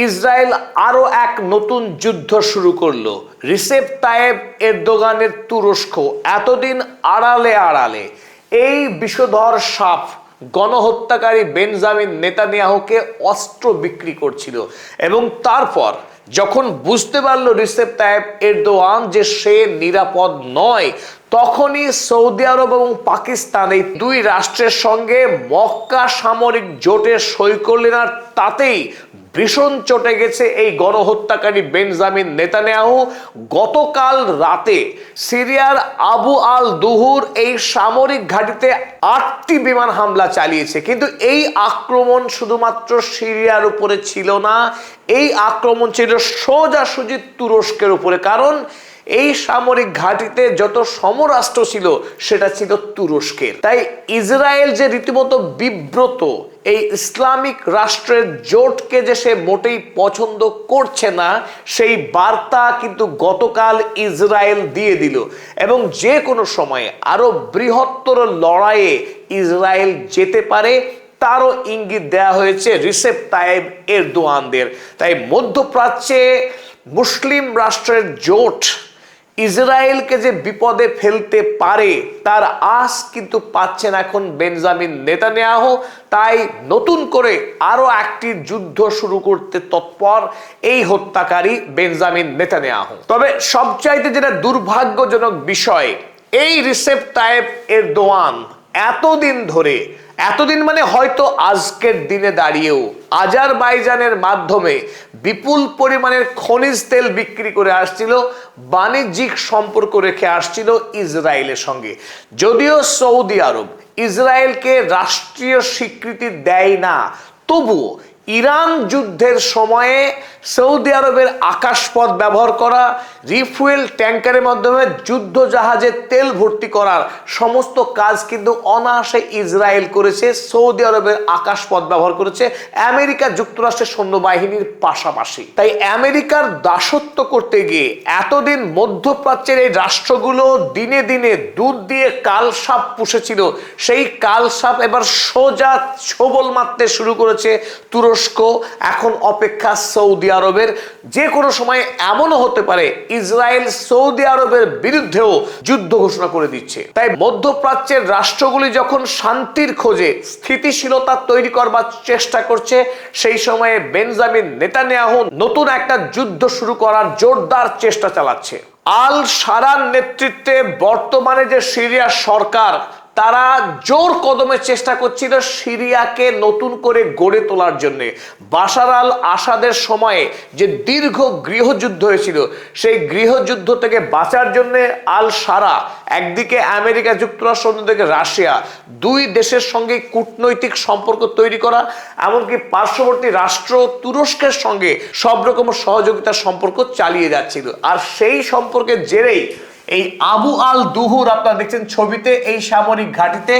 Israel আরো এক নতুন যুদ্ধ শুরু করলো। রিসেপ তাইয়েপ এরদোগানের তুরস্ক এতদিন আড়ালে আড়ালে এই বিষধর সাপ গণহত্যাকারী বেঞ্জামিন নেতানিয়াহুকে অস্ত্র বিক্রি করছিল এবং তারপর যখন বুঝতে পারলো রিসেপ তাইয়েপ এরদোয়ান যে সে নিরাপদ নয়, তখনই সৌদি আরব এবং পাকিস্তান এই দুই রাষ্ট্রের সঙ্গে মক্কা সামরিক জোটে সই করলেন। আর তাতেই ভীষণ চটে গেছে এই গণহত্যাকারী বেঞ্জামিন নেতানিয়াহু। গতকাল রাতে সিরিয়ার আবু আল দুহুর এই সামরিক ঘাঁটিতে 8টি বিমান হামলা চালিয়েছে। কিন্তু এই আক্রমণ শুধুমাত্র সিরিয়ার উপরে ছিল না, এই আক্রমণ ছিল সোজাসুজি তুরস্কের উপরে। কারণ এই সামরিক ঘাঁটিতে যত সমরাষ্ট্র ছিল সেটা ছিল তুরস্কের। তাই ইসরায়েল যে রীতিমতো বিব্রত, এই ইসলামিক রাষ্ট্রের জোটকে যে সে মোটেই পছন্দ করছে না, সেই বার্তা কিন্তু গতকাল ইসরায়েল দিয়ে দিল এবং যে কোনো সময়ে আরো বৃহত্তর লড়াইয়ে ইসরায়েল যেতে পারে তারও ইঙ্গিত দেয়া হয়েছে রিসেপ তাইয়েপ এরদোয়ানদের। তাই মধ্যপ্রাচ্যে মুসলিম রাষ্ট্রের জোট ইসরায়েলকে যে বিপদে ফেলতে পারে তার আশ কিন্তু পাচ্ছেন এখন বেঞ্জামিন নেতানিয়াহু। তাই নতুন করে আরো একটি যুদ্ধ শুরু করতে তৎপর এই হত্যাকারী বেঞ্জামিন নেতানিয়াহু। তবে সবচাইতে যেটা দুর্ভাগ্যজনক বিষয়, এই রিসেপ তাইয়েপ এরদোয়ান এতদিন মানে হয়তো আজকের দিনে দাঁড়িয়েও আজারবাইজানের মাধ্যমে বিপুল পরিমাণের খনিজ তেল বিক্রি করে আসছিল, বাণিজ্যিক সম্পর্ক রেখে আসছিল ইসরায়েলের সঙ্গে। যদিও সৌদি আরব ইসরায়েলকে রাষ্ট্রীয় স্বীকৃতি দেয় না, তবুও ইরান যুদ্ধের সময়ে সৌদি আরবের আকাশপথ ব্যবহার করা, রিফুয়েল ট্যাঙ্কারের মাধ্যমে যুদ্ধ জাহাজে তেল ভর্তি করার সমস্ত কাজ কিন্তু অনায়াসে ইসরায়েল করেছে। সৌদি আরবের আকাশপথ ব্যবহার করেছে আমেরিকা যুক্তরাষ্ট্রের সৈন্যবাহিনীর পাশাপাশি। তাই আমেরিকার দাসত্ব করতে গিয়ে এতদিন মধ্যপ্রাচ্যের এই রাষ্ট্রগুলো দিনে দিনে দুধ দিয়ে কালসাপ পুষেছিল, সেই কালসাপ এবার সোজা ছোবল মারতে শুরু করেছে তুরস্ক। এখন অপেক্ষা সৌদি আরবের। যে কোনো সময় এমনও হতে পারে ইসরায়েল সৌদি আরবের বিরুদ্ধেও যুদ্ধ ঘোষণা করে দিচ্ছে। তাই মধ্যপ্রাচ্যের রাষ্ট্রগুলি যখন শান্তির খোঁজে স্থিতিশীলতা তৈরি করবার চেষ্টা করছে, সেই সময়ে বেঞ্জামিন নেতানিয়াহু নতুন একটা যুদ্ধ শুরু করার জোরদার চেষ্টা চালাচ্ছে। আল শারার নেতৃত্বে বর্তমানে যে সিরিয়া সরকার, তারা জোর কদমে চেষ্টা করছিল সিরিয়াকে নতুন করে গড়ে তোলার জন্য। বাশার আল আসাদের সময়ে যে দীর্ঘ গৃহযুদ্ধ হয়েছিল, সেই গৃহযুদ্ধ থেকে বাঁচার জন্য আল শারা একদিকে আমেরিকা যুক্তরাষ্ট্র, অন্যদিকে রাশিয়া, দুই দেশের সঙ্গে কূটনৈতিক সম্পর্ক তৈরি করা, এমনকি পার্শ্ববর্তী রাষ্ট্র তুরস্কের সঙ্গে সব রকম সহযোগিতার সম্পর্ক চালিয়ে যাচ্ছিল। আর সেই সম্পর্কের জেরেই এই আবু আল দুহুর আপনারা দেখছেন ছবিতে, এই সামরিক ঘাঁটিতে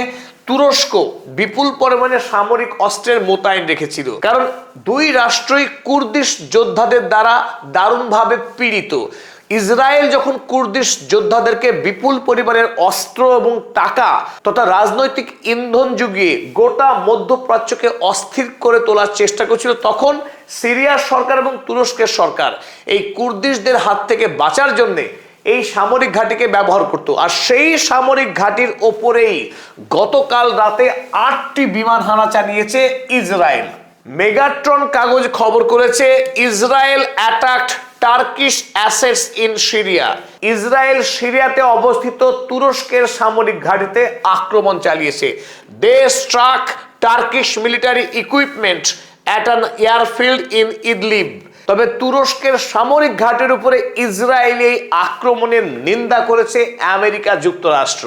তুরস্ক বিপুল পরিমাণে সামরিক অস্ত্রের মোতায়েন রেখেছিল। কারণ দুই রাষ্ট্রই কুর্দিশ যোদ্ধাদের দ্বারা দারুণভাবে পীড়িত। ইসরায়েল যখন কুর্দিশ যোদ্ধাদেরকে বিপুল পরিমাণের অস্ত্র এবং টাকা তথা রাজনৈতিক ইন্ধন যুগিয়ে গোটা মধ্যপ্রাচ্যকে অস্থির করে তোলার চেষ্টা করছিল, তখন সিরিয়ার সরকার এবং তুরস্কের সরকার এই কুর্দিশদের হাত থেকে বাঁচার জন্যে এই সামরিক ঘাঁটিকে ব্যবহার করত। আর সেই সামরিক ঘাঁটির ওপরেই গতকাল রাতে 8টি বিমান হানা চালিয়েছে ইসরায়েল। মেগাট্রন কাগজ খবর করেছে, Israel attacked Turkish assets in Syria. Israel সিরিয়াতে অবস্থিত তুরস্কের সামরিক ঘাঁটিতে আক্রমণ চালিয়েছে। They struck Turkish military equipment at an airfield in Idlib. তবে তুরস্কের সামরিক ঘাঁটির উপরে ইসরায়েলি আক্রমণের নিন্দা করেছে আমেরিকা যুক্তরাষ্ট্র।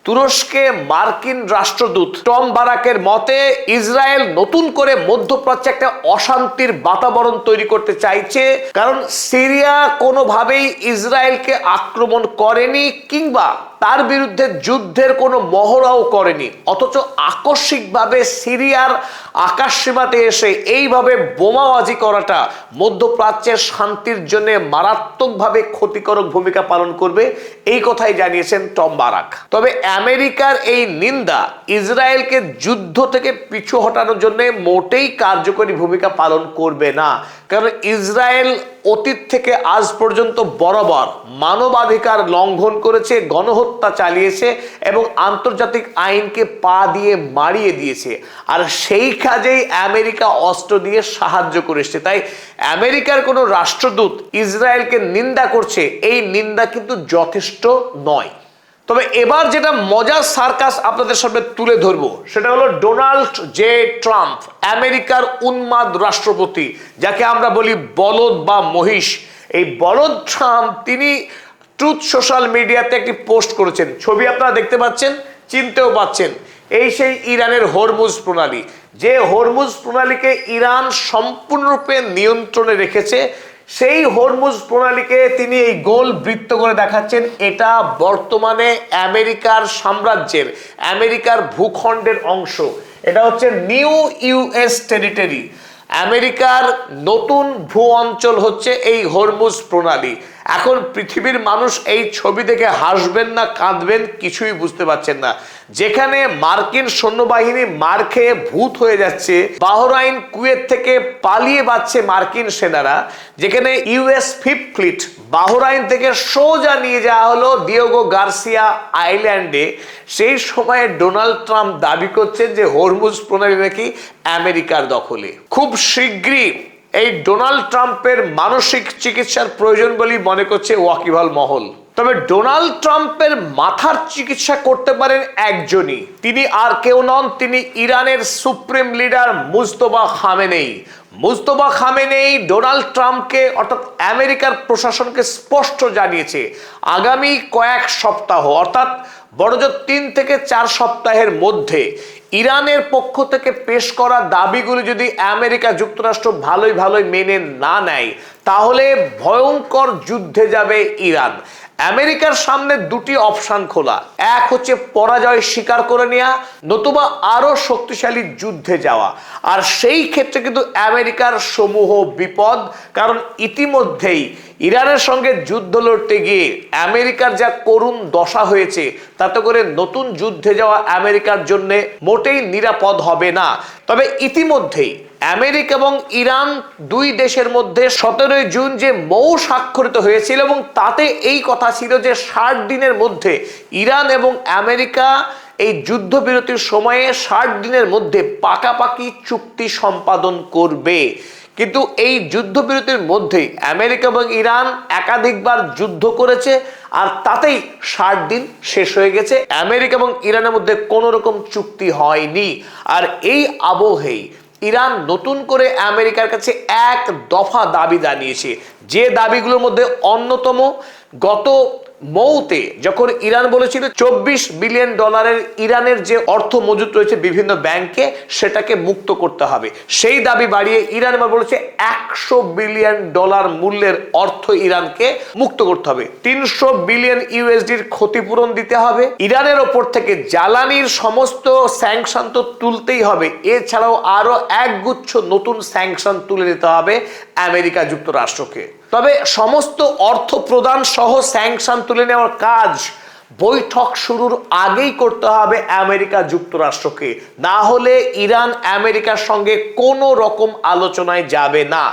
তুরস্কে মার্কিন রাষ্ট্রদূত টম বারাকের মতে, ইসরায়েল নতুন করে মধ্যপ্রাচ্যে একটা অশান্তির বাতাবরণ তৈরি করতে চাইছে। কারণ সিরিয়া কোনোভাবেই ইসরায়েলকে আক্রমণ করেনি কিংবা তার বিরুদ্ধে যুদ্ধের কোনো মহড়াও করেনি, অথচ আকস্মিকভাবে সিরিয়ার আকাশসীমাতে এসে এইভাবে বোমাবাজি করাটা মধ্যপ্রাচ্যের শান্তির জন্য মারাত্মকভাবে ক্ষতিকারক ভূমিকা পালন করবে, এই কথাই জানিয়েছেন টম বারাক। তবে আমেরিকার এই নিন্দা ইসরায়েলকে যুদ্ধ থেকে পিছু হটানোর জন্য মোটেই কার্যকরী ভূমিকা পালন করবে না, কারণ ইসরায়েল অতীত থেকে আজ পর্যন্ত বরাবর মানবাধিকার লঙ্ঘন করেছে, গণহত্যা চালিয়েছে এবং আন্তর্জাতিক আইনকে পা দিয়ে মারিয়ে দিয়েছে। আর সেই কাজেই আমেরিকা অস্ত্র দিয়ে সাহায্য করেছে। তাই আমেরিকার কোনো রাষ্ট্রদূত ইসরায়েলকে নিন্দা করছে, এই নিন্দা কিন্তু যথেষ্ট নয়। তবে এবার যেটা মজার সার্কাস আপনাদের সামনে তুলে ধরবো সেটা হলো ডোনাল্ড জে ট্রাম্প, আমেরিকার উন্মাদ রাষ্ট্রপতি, যাকে আমরা বলি বলদ বা মহিষ। এই বলদ ট্রাম্প তিনি ট্রুথ সোশ্যাল মিডিয়াতে একটি পোস্ট করেছেন, ছবি আপনারা দেখতে পাচ্ছেন, চিনতেও পাচ্ছেন। এই সেই ইরানের হরমুজ প্রণালী, যে হরমুজ প্রণালীকে ইরান সম্পূর্ণরূপে নিয়ন্ত্রণে রেখেছে, সেই হরমুজ প্রণালীকে তিনি এই গোল বৃত্ত করে দেখাচ্ছেন। এটা বর্তমানে আমেরিকার সাম্রাজ্যের, আমেরিকার ভূখণ্ডের অংশ। এটা হচ্ছে নিউ ইউএস টেরিটরি। আমেরিকার নতুন ভূ অঞ্চল হচ্ছে এই হরমুজ প্রণালী। এখন পৃথিবীর মানুষ এই ছবি দেখে হাসবেন না কাঁদবেন কিছুই বুঝতে পারছেন না। যেখানে মার্কিন সৈন্যবাহিনী মার খেয়ে ভূত হয়ে যাচ্ছে, বাহরাইন কুয়েত থেকে পালিয়ে বাঁচছে মার্কিন সেনারা, যেখানে ইউএস ফিফথ ফ্লিট বাহরাইন থেকে সোজা নিয়ে যাওয়া হলো দিয়েগো গার্সিয়া আইল্যান্ডে, সেই সময়ে ডোনাল্ড ট্রাম্প দাবি করছেন যে হরমুজ প্রণালী নাকি আমেরিকার দখলে। খুব শীঘ্রই এই ডোনাল্ড ট্রাম্পের মানসিক চিকিৎসার প্রয়োজন বলেই মনে করছে ওয়াকিবহাল মহল। তবে ডোনাল্ড ট্রাম্পের মাথার চিকিৎসা করতে পারেন একজনই, তিনি আর কেউ নন, তিনি ইরানের supreme leader Mujtaba Khamenei. Mujtaba Khamenei Donald ট্রাম্পকে অর্থাৎ আমেরিকার প্রশাসনকে স্পষ্ট জানিয়েছে আগামী কয়েক সপ্তাহ অর্থাৎ বড়জোর 3 থেকে 4 সপ্তাহের মধ্যে ইরানের পক্ষ থেকে পেশ করা দাবিগুলি যদি আমেরিকা যুক্তরাষ্ট্র ভালোই মেনে না নেয়, তাহলে ভয়ঙ্কর যুদ্ধে যাবে ইরান। আমেরিকার সামনে দুটি অপশন খোলা, এক হচ্ছে পরাজয় স্বীকার করে নেওয়া, নতুবা আরো শক্তিশালী যুদ্ধে যাওয়া। আর সেই ক্ষেত্রে কিন্তু আমেরিকার সমূহ বিপদ, কারণ ইতিমধ্যেই ইরানের সঙ্গে যুদ্ধ লড়তে গিয়ে আমেরিকার যা করুণ দশা হয়েছে, তাতে করে নতুন যুদ্ধে যাওয়া আমেরিকার জন্য মোটেই নিরাপদ হবে না। তবে ইতিমধ্যেই আমেরিকা এবং ইরান দুই দেশের মধ্যে 17 জুন যে মৌ স্বাক্ষরিত হয়েছিল এবং তাতে এই কথা ছিল যে 60 দিনের মধ্যে ইরান এবং আমেরিকা এই যুদ্ধবিরতির সময়ে 60 দিনের মধ্যে পাকাপাকি চুক্তি সম্পাদন করবে। কিন্তু এই যুদ্ধবিরতির মধ্যেই আমেরিকা এবং ইরান একাধিকবার যুদ্ধ করেছে, আর তাতেই 60 দিন শেষ হয়ে গেছে, আমেরিকা এবং ইরানের মধ্যে কোনো রকম চুক্তি হয়নি। আর এই আবহেই ইরান নতুন করে আমেরিকার কাছে এক দফা দাবি জানিয়েছে, যে দাবিগুলোর মধ্যে অন্যতম গত মৌতে যখন ইরান বলেছিল 24 বিলিয়ন ডলারের ইরানের যে অর্থ মজুদ রয়েছে বিভিন্ন ব্যাংকে, সেটাকে মুক্ত করতে হবে। সেই দাবি বাড়িয়ে ইরান এবার বলেছে 100 বিলিয়ন ডলার মূল্যের অর্থ ইরানকে মুক্ত করতে হবে, 300 বিলিয়ন ইউএসডির ক্ষতিপূরণ দিতে হবে, ইরানের ওপর থেকে জ্বালানির সমস্ত স্যাংশন তো তুলতেই হবে, এছাড়াও আরো একগুচ্ছ নতুন স্যাংশন তুলে দিতে হবে আমেরিকা যুক্তরাষ্ট্রকে। তবে সমস্ত অর্থ প্রদান সহ স্যাংশন তুলে নেওয়ার কাজ বৈঠক শুরুর আগেই করতে হবে আমেরিকা যুক্তরাষ্ট্রকে, না হলে ইরান আমেরিকার সঙ্গে কোনো রকম আলোচনায় যাবে না।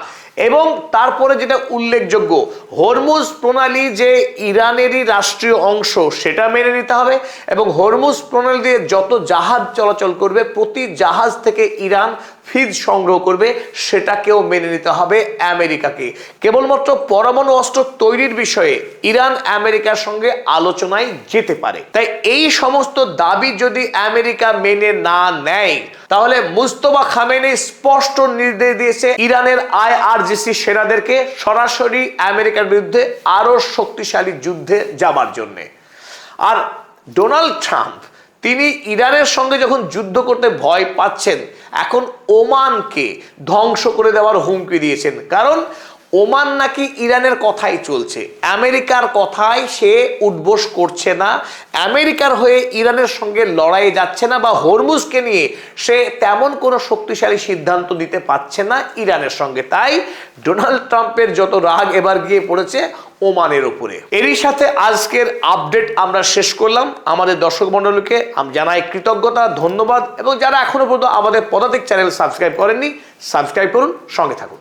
এবং তারপরে যেটা উল্লেখযোগ্য, হরমুজ প্রণালী যে ইরানেরই রাষ্ট্রীয় অংশ সেটা মেনে নিতে হবে, এবং হরমুজ প্রণালী দিয়ে যত জাহাজ চলাচল করবে প্রতি জাহাজ থেকে ইরান ফিজ সংগ্রহ করবে, সেটাকেও মেনে নিতে হবে আমেরিকাকে। কেবলমাত্র পরমাণু অস্ত্র তৈরির বিষয়ে ইরান আমেরিকার সঙ্গে আলোচনায় যেতে পারে। তাই এই সমস্ত দাবি যদি আমেরিকা মেনে না নেয়, তাহলে মুজতবা খামেনেই স্পষ্ট নির্দেশ দিয়েছে ইরানের আইআরজিসি সেনাদেরকে সরাসরি আমেরিকার বিরুদ্ধে আরো শক্তিশালী যুদ্ধে যাবার জন্য। আর ডোনাল্ড ট্রাম্প তিনি ইরানের সঙ্গে যখন যুদ্ধ করতে ভয় পাচ্ছেন, এখন ওমানকে ধ্বংস করে দেওয়ার হুমকি দিয়েছেন। কারণ ওমান নাকি ইরানের কথাই চলছে, আমেরিকার কথায় সে উঠবোস করছে না, আমেরিকার হয়ে ইরানের সঙ্গে লড়াইয়ে যাচ্ছে না, বা হরমুজকে নিয়ে সে তেমন কোনো শক্তিশালী সিদ্ধান্ত নিতে পারছে না ইরানের সঙ্গে। তাই ডোনাল্ড ট্রাম্পের যত রাগ এবার গিয়ে পড়েছে ওমানের উপরে। এরই সাথে আজকের আপডেট আমরা শেষ করলাম। আমাদের দর্শক মণ্ডলীকে জানাই কৃতজ্ঞতা, ধন্যবাদ, এবং যারা এখনো পর্যন্ত আমাদের পদাতিক চ্যানেল সাবস্ক্রাইব করেননি, সাবস্ক্রাইব করুন, সঙ্গে থাকুন।